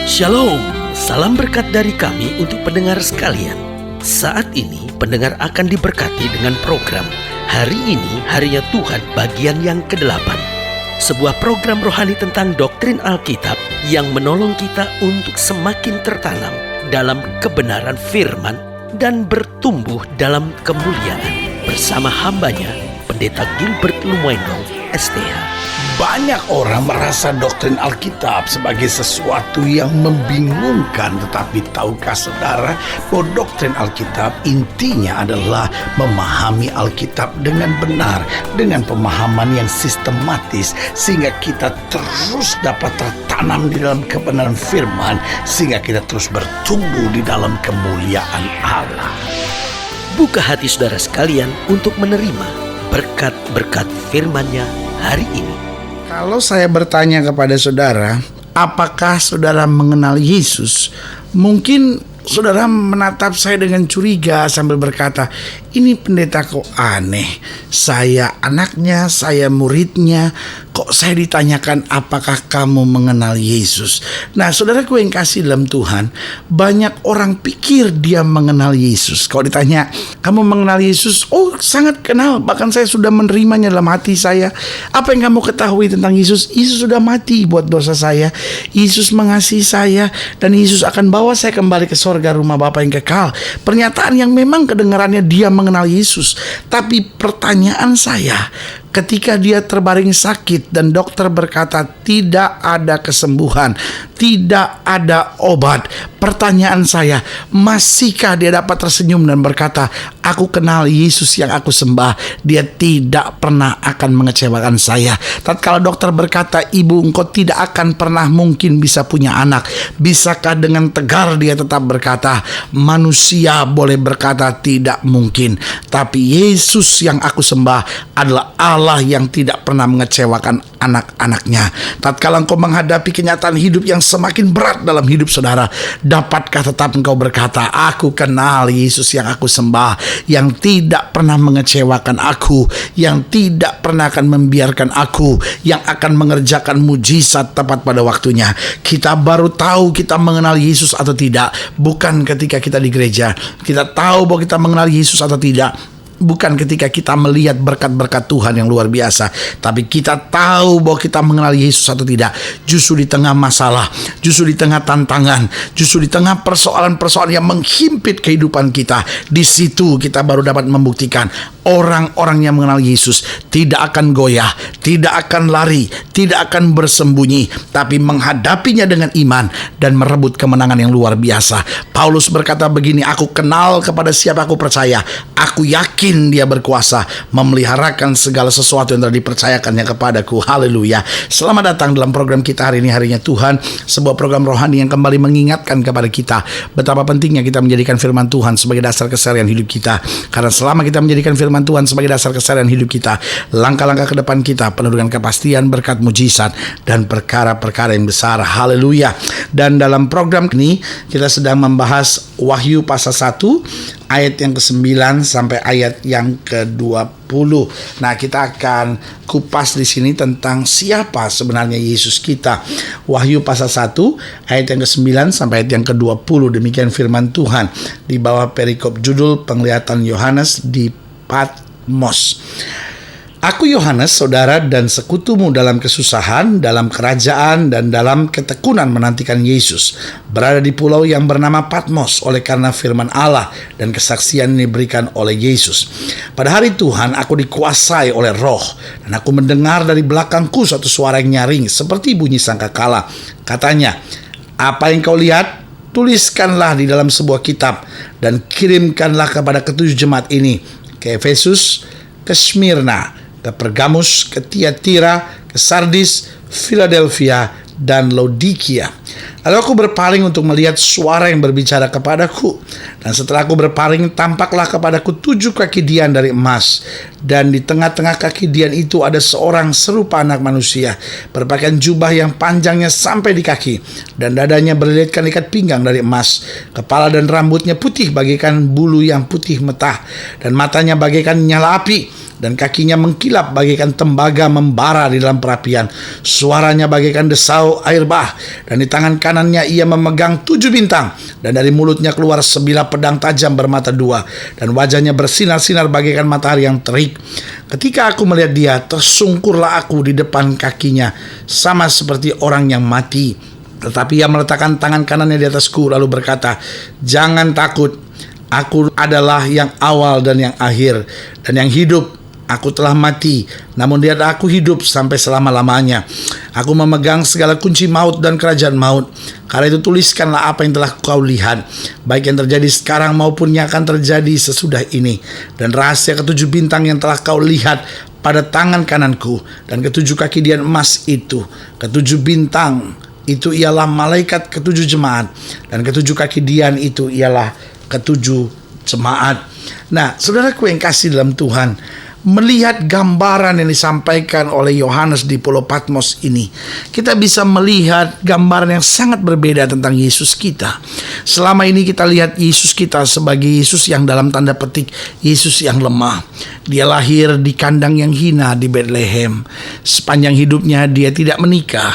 Shalom, salam berkat dari kami untuk pendengar sekalian. Saat ini pendengar akan diberkati dengan program Hari Ini Harinya Tuhan bagian yang ke-8. Sebuah program rohani tentang doktrin Alkitab yang menolong kita untuk semakin tertanam dalam kebenaran firman dan bertumbuh dalam kemuliaan. Bersama hambanya, Pendeta Gilbert Lumwendong, STH. Banyak orang merasa doktrin Alkitab sebagai sesuatu yang membingungkan. Tetapi tahukah saudara bahwa doktrin Alkitab intinya adalah memahami Alkitab dengan benar, dengan pemahaman yang sistematis, sehingga kita terus dapat tertanam di dalam kebenaran firman, sehingga kita terus bertumbuh di dalam kemuliaan Allah. Buka hati saudara sekalian untuk menerima berkat-berkat firman-Nya hari ini. Kalau saya bertanya kepada saudara, apakah saudara mengenal Yesus? Mungkin saudara menatap saya dengan curiga sambil berkata, "Ini pendeta kok aneh. Saya anaknya, saya muridnya. Kok saya ditanyakan apakah kamu mengenal Yesus?" Nah, saudaraku yang kasih dalam Tuhan, banyak orang pikir dia mengenal Yesus. Kalau ditanya, "Kamu mengenal Yesus?" "Oh, sangat kenal. Bahkan saya sudah menerimanya dalam hati saya." "Apa yang kamu ketahui tentang Yesus?" "Yesus sudah mati buat dosa saya. Yesus mengasihi saya dan Yesus akan bawa saya kembali ke sorga, rumah Bapa yang kekal." Pernyataan yang memang kedengarannya dia mengenal Yesus. Tapi pertanyaan saya, ketika dia terbaring sakit dan dokter berkata tidak ada kesembuhan, tidak ada obat, pertanyaan saya, masihkah dia dapat tersenyum dan berkata, "Aku kenal Yesus yang aku sembah. Dia tidak pernah akan mengecewakan saya." Tatkala dokter berkata, "Ibu, engkau tidak akan pernah mungkin bisa punya anak," bisakah dengan tegar dia tetap berkata, "Manusia boleh berkata tidak mungkin, tapi Yesus yang aku sembah adalah Allah yang tidak pernah mengecewakan anak-anaknya." Tatkala engkau menghadapi kenyataan hidup yang semakin berat dalam hidup saudara, dapatkah tetap engkau berkata, "Aku kenal Yesus yang aku sembah, yang tidak pernah mengecewakan aku, yang tidak pernah akan membiarkan aku, yang akan mengerjakan mujizat tepat pada waktunya." Kita baru tahu kita mengenal Yesus atau tidak bukan ketika kita di gereja. Kita tahu bahwa kita mengenal Yesus atau tidak bukan ketika kita melihat berkat-berkat Tuhan yang luar biasa, tapi kita tahu bahwa kita mengenal Yesus atau tidak justru di tengah masalah, justru di tengah tantangan, justru di tengah persoalan-persoalan yang menghimpit kehidupan kita. Di situ kita baru dapat membuktikan orang-orang yang mengenal Yesus tidak akan goyah, tidak akan lari, tidak akan bersembunyi, tapi menghadapinya dengan iman dan merebut kemenangan yang luar biasa. Paulus berkata begini, "Aku kenal kepada siapa aku percaya. Aku yakin dia berkuasa memeliharakan segala sesuatu yang telah dipercayakannya kepadaku." Haleluya. Selamat datang dalam program kita hari ini, Harinya Tuhan, sebuah program rohani yang kembali mengingatkan kepada kita betapa pentingnya kita menjadikan firman Tuhan sebagai dasar keseharian hidup kita. Karena selama kita menjadikan firman Tuhan sebagai dasar keseharian hidup kita, langkah-langkah ke depan kita penuh dengan kepastian, berkat, mujizat, dan perkara-perkara yang besar. Haleluya. Dan dalam program ini kita sedang membahas Wahyu pasal 1 ayat yang ke-9 sampai ayat yang ke-20. Nah, kita akan kupas di sini tentang siapa sebenarnya Yesus kita. Wahyu pasal 1 ayat yang ke-9 sampai ayat yang ke-20. Demikian firman Tuhan di bawah perikop judul Penglihatan Yohanes di Patmos. "Aku Yohanes, saudara dan sekutumu dalam kesusahan, dalam kerajaan, dan dalam ketekunan menantikan Yesus, berada di pulau yang bernama Patmos oleh karena firman Allah dan kesaksian ini diberikan oleh Yesus. Pada hari Tuhan aku dikuasai oleh Roh, dan aku mendengar dari belakangku suatu suara yang nyaring seperti bunyi sangkakala. Katanya, 'Apa yang kau lihat, tuliskanlah di dalam sebuah kitab dan kirimkanlah kepada ketujuh jemaat ini, ke Efesus, ke Smyrna, ke Pergamus, ke Tiatira, ke Sardis, Philadelphia, dan Laodikia.' Lalu aku berpaling untuk melihat suara yang berbicara kepadaku. Dan setelah aku berpaling, tampaklah kepadaku 7 kaki dian dari emas. Dan di tengah-tengah kaki dian itu ada seorang serupa anak manusia, berpakaian jubah yang panjangnya sampai di kaki, dan dadanya berlilitkan ikat pinggang dari emas. Kepala dan rambutnya putih bagaikan bulu yang putih metah, dan matanya bagaikan nyala api. dan kakinya mengkilap bagaikan tembaga membara di dalam perapian. Suaranya bagaikan desau air bah, dan di tangan kanannya ia memegang 7 bintang, dan dari mulutnya keluar sebilah pedang tajam bermata 2, dan wajahnya bersinar-sinar bagaikan matahari yang terik. Ketika aku melihat dia, tersungkurlah aku di depan kakinya, sama seperti orang yang mati. Tetapi ia meletakkan tangan kanannya di atasku lalu berkata, "Jangan takut, aku adalah yang awal dan yang akhir dan yang hidup. Aku telah mati, namun dia aku hidup sampai selama-lamanya. Aku memegang segala kunci maut dan kerajaan maut. Karena itu tuliskanlah apa yang telah kau lihat, baik yang terjadi sekarang maupun yang akan terjadi sesudah ini. Dan rahasia ketujuh bintang yang telah kau lihat pada tangan kananku, dan ketujuh kaki dian emas itu. Ketujuh bintang itu ialah malaikat ketujuh jemaat, dan ketujuh kaki dian itu ialah ketujuh jemaat." Nah, saudaraku yang kasih dalam Tuhan, melihat gambaran yang disampaikan oleh Yohanes di Pulau Patmos ini, kita bisa melihat gambaran yang sangat berbeda tentang Yesus kita. Selama ini kita lihat Yesus kita sebagai Yesus yang dalam tanda petik Yesus yang lemah. Dia lahir di kandang yang hina di Bethlehem. Sepanjang hidupnya dia tidak menikah.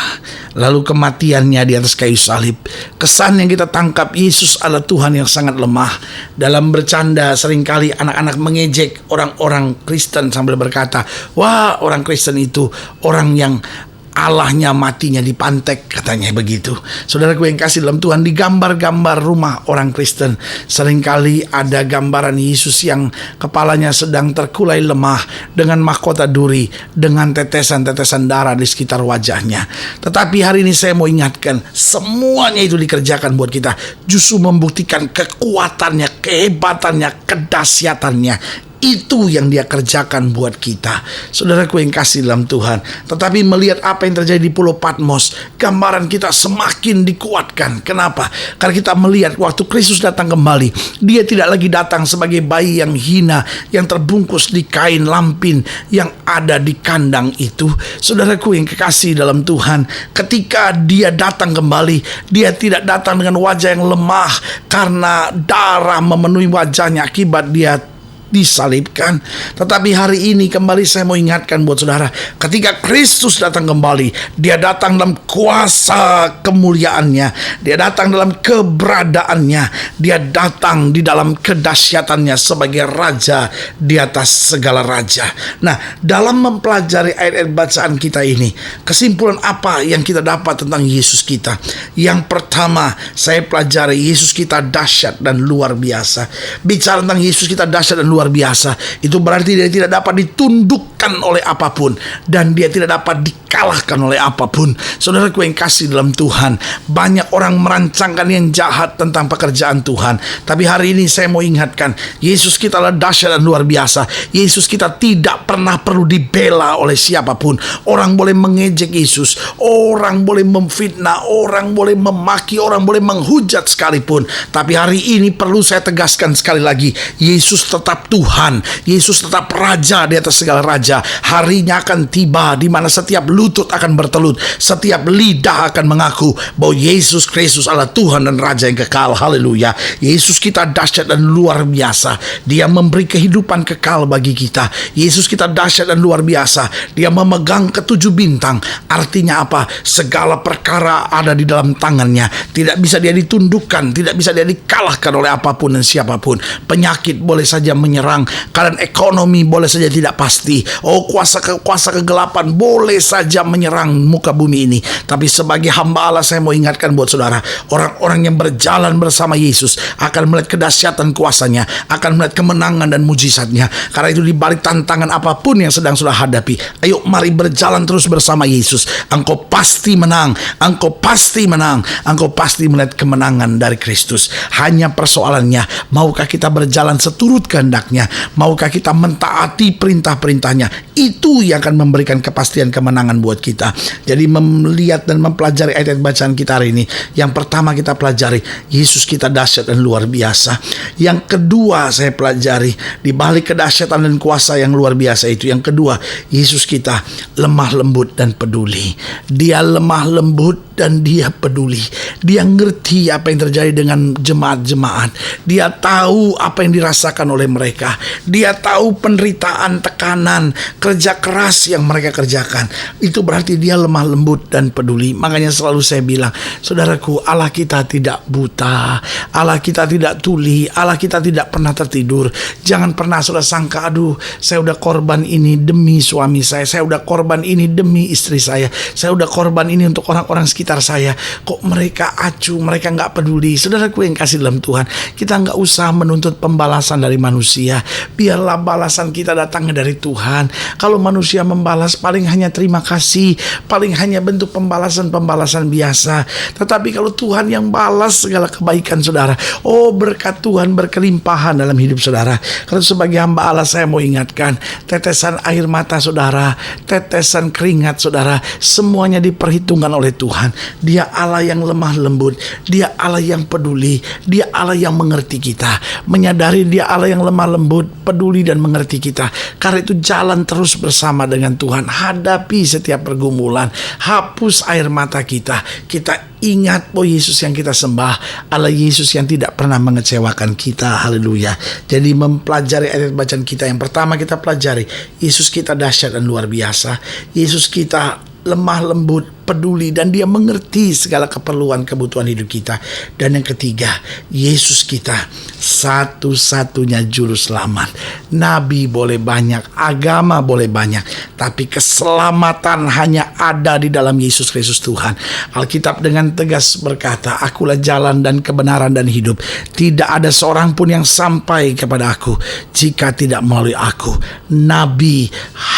Lalu kematiannya di atas kayu salib. Kesan yang kita tangkap, Yesus adalah Tuhan yang sangat lemah. Dalam bercanda seringkali anak-anak mengejek orang-orang Kristen sambil berkata, "Wah, orang Kristen itu orang yang Allahnya matinya dipantek," katanya begitu. Saudaraku yang kasih dalam Tuhan, di gambar-gambar rumah orang Kristen seringkali ada gambaran Yesus yang kepalanya sedang terkulai lemah dengan mahkota duri, dengan tetesan-tetesan darah di sekitar wajahnya. Tetapi hari ini saya mau ingatkan, semuanya itu dikerjakan buat kita, justru membuktikan kekuatannya, kehebatannya, kedahsyatannya. Itu yang dia kerjakan buat kita, saudaraku yang kasih dalam Tuhan. Tetapi melihat apa yang terjadi di Pulau Patmos, gambaran kita semakin dikuatkan. Kenapa? Karena kita melihat waktu Kristus datang kembali, dia tidak lagi datang sebagai bayi yang hina, yang terbungkus di kain lampin yang ada di kandang itu. Saudaraku yang kekasih dalam Tuhan, ketika dia datang kembali, dia tidak datang dengan wajah yang lemah karena darah memenuhi wajahnya akibat dia disalibkan. Tetapi hari ini kembali saya mau ingatkan buat saudara, ketika Kristus datang kembali, dia datang dalam kuasa kemuliaannya, dia datang dalam keberadaannya, dia datang di dalam kedahsyatannya sebagai raja di atas segala raja. Nah, dalam mempelajari ayat-ayat bacaan kita ini, kesimpulan apa yang kita dapat tentang Yesus kita? Yang pertama, saya pelajari Yesus kita dahsyat dan luar biasa. Bicara tentang Yesus kita dahsyat dan luar biasa, itu berarti dia tidak dapat ditundukkan oleh apapun, dan dia tidak dapat dikalahkan oleh apapun. Saudaraku yang kasih dalam Tuhan, banyak orang merancangkan yang jahat tentang pekerjaan Tuhan, tapi hari ini saya mau ingatkan, Yesus kita adalah dahsyat dan luar biasa. Yesus kita tidak pernah perlu dibela oleh siapapun. Orang boleh mengejek Yesus, orang boleh memfitnah, orang boleh memaki, orang boleh menghujat sekalipun, tapi hari ini perlu saya tegaskan sekali lagi, Yesus tetap Tuhan, Yesus tetap Raja di atas segala raja. Harinya akan tiba di mana setiap lutut akan bertelut, setiap lidah akan mengaku bahwa Yesus Kristus adalah Tuhan dan Raja yang kekal. Haleluya. Yesus kita dahsyat dan luar biasa. Dia memberi kehidupan kekal bagi kita. Yesus kita dahsyat dan luar biasa. Dia memegang ketujuh bintang. Artinya apa? Segala perkara ada di dalam tangannya. Tidak bisa dia ditundukkan, tidak bisa dia dikalahkan oleh apapun dan siapapun. Penyakit boleh saja menyerang, keadaan ekonomi boleh saja tidak pasti, kuasa kegelapan boleh saja menyerang muka bumi ini. Tapi sebagai hamba Allah, saya mau ingatkan buat saudara, orang-orang yang berjalan bersama Yesus akan melihat kedahsyatan kuasanya, akan melihat kemenangan dan mujizatnya. Karena itu di balik tantangan apapun yang sedang saudara hadapi, ayo mari berjalan terus bersama Yesus. Engkau pasti menang, engkau pasti menang, engkau pasti melihat kemenangan dari Kristus. Hanya persoalannya, maukah kita berjalan seturut kehendaknya? Maukah kita mentaati perintah-perintahnya? Itu yang akan memberikan kepastian kemenangan buat kita. Jadi melihat dan mempelajari ayat bacaan kita hari ini, yang pertama kita pelajari, Yesus kita dahsyat dan luar biasa. Yang kedua saya pelajari, di balik kedahsyatan dan kuasa yang luar biasa itu, yang kedua, Yesus kita lemah lembut dan peduli. Dia lemah lembut dan dia peduli. Dia ngerti apa yang terjadi dengan jemaat-jemaat. Dia tahu apa yang dirasakan oleh mereka. Dia tahu penderitaan, tekanan, kerja keras yang mereka kerjakan. Itu berarti dia lemah lembut dan peduli. Makanya selalu saya bilang, saudaraku, Allah kita tidak buta, Allah kita tidak tuli, Allah kita tidak pernah tertidur. Jangan pernah saudara sangka, aduh, saya udah korban ini demi suami saya udah korban ini demi istri saya udah korban ini untuk orang-orang sekitar saya, kok mereka acuh, mereka nggak peduli. Saudaraku yang kasih dalam Tuhan, kita nggak usah menuntut pembalasan dari manusia. Biarlah balasan kita datangnya dari Tuhan. Kalau manusia membalas, paling hanya terima kasih, paling hanya bentuk pembalasan biasa. Tetapi kalau Tuhan yang balas segala kebaikan saudara, oh berkat Tuhan berkelimpahan dalam hidup saudara. Kalau sebagai hamba Allah, saya mau ingatkan, tetesan air mata saudara, tetesan keringat saudara, semuanya diperhitungkan oleh Tuhan. Dia Allah yang lemah lembut, dia Allah yang peduli, dia Allah yang mengerti kita. Menyadari dia Allah yang lemah lembut, peduli dan mengerti kita. Karena itu jalan terus bersama dengan Tuhan. Hadapi setiap pergumulan, hapus air mata kita. Kita ingat bahwa Yesus yang kita sembah, Allah Yesus yang tidak pernah mengecewakan kita. Haleluya. Jadi mempelajari ayat bacaan kita, yang pertama kita pelajari, Yesus kita dahsyat dan luar biasa. Yesus kita lemah lembut, peduli, dan dia mengerti segala keperluan kebutuhan hidup kita. Dan yang ketiga, Yesus kita satu-satunya juru selamat. Nabi boleh banyak, agama boleh banyak, tapi keselamatan hanya ada di dalam Yesus Kristus Tuhan. Alkitab dengan tegas berkata, akulah jalan dan kebenaran dan hidup. Tidak ada seorang pun yang sampai kepada aku jika tidak melalui aku. Nabi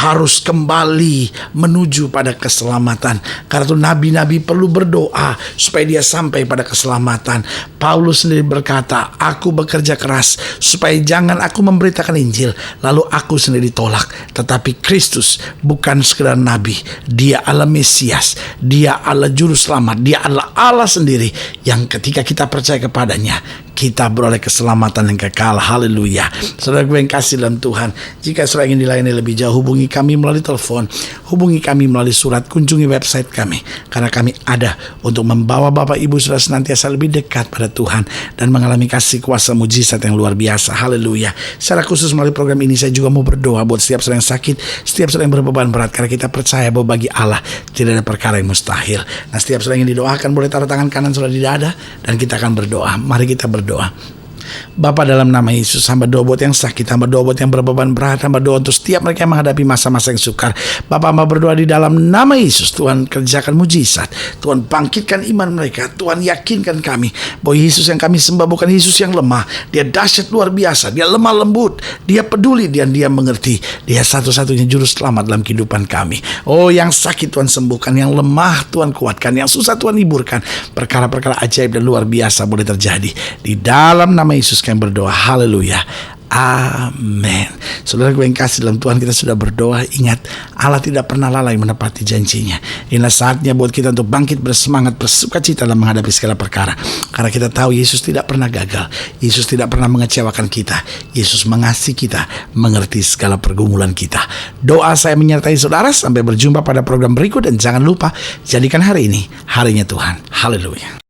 harus kembali menuju pada keselamatan. Karena itu nabi-nabi perlu berdoa supaya dia sampai pada keselamatan. Paulus sendiri berkata, aku bekerja keras supaya jangan aku memberitakan Injil lalu aku sendiri ditolak. Tetapi Kristus bukan sekedar nabi, dia Allah Mesias, dia Allah juru selamat, dia adalah Allah sendiri yang ketika kita percaya kepadanya, kita beroleh keselamatan yang kekal. Haleluya. Saudara gue yang kasih dalam Tuhan, jika saudara ingin dilayani lebih jauh, hubungi kami melalui telepon, hubungi kami melalui surat, kunjungi website kami, karena kami ada untuk membawa Bapak Ibu saudara senantiasa lebih dekat pada Tuhan dan mengalami kasih kuasa mujizat yang luar biasa. Haleluya. Secara khusus melalui program ini saya juga mau berdoa buat setiap saudara yang sakit, setiap saudara yang berbeban berat, karena kita percaya bahwa bagi Allah tidak ada perkara yang mustahil. Nah, setiap saudara yang didoakan boleh taruh tangan kanan saudara di dada dan kita akan berdoa. Mari kita berdoa. Bapa, dalam nama Yesus, hamba doa buat yang sakit, hamba doa buat yang berbeban berat, hamba doa untuk setiap mereka yang menghadapi masa-masa yang sukar. Bapa, hamba berdoa di dalam nama Yesus, Tuhan kerjakan mujizat, Tuhan bangkitkan iman mereka, Tuhan yakinkan kami bahwa Yesus yang kami sembah bukan Yesus yang lemah, dia dahsyat luar biasa, dia lemah lembut, dia peduli dan dia mengerti, dia satu-satunya juru selamat dalam kehidupan kami. Oh, yang sakit Tuhan sembuhkan, yang lemah Tuhan kuatkan, yang susah Tuhan hiburkan. Perkara-perkara ajaib dan luar biasa boleh terjadi di dalam nama Yesus kami berdoa. Haleluya. Amin. Saudara gue yang kasih dalam Tuhan, kita sudah berdoa. Ingat, Allah tidak pernah lalai menepati janjinya. Inilah saatnya buat kita untuk bangkit bersemangat, bersuka cita dalam menghadapi segala perkara. Karena kita tahu Yesus tidak pernah gagal. Yesus tidak pernah mengecewakan kita. Yesus mengasihi kita, mengerti segala pergumulan kita. Doa saya menyertai saudara. Sampai berjumpa pada program berikut. Dan jangan lupa, jadikan hari ini harinya Tuhan. Haleluya.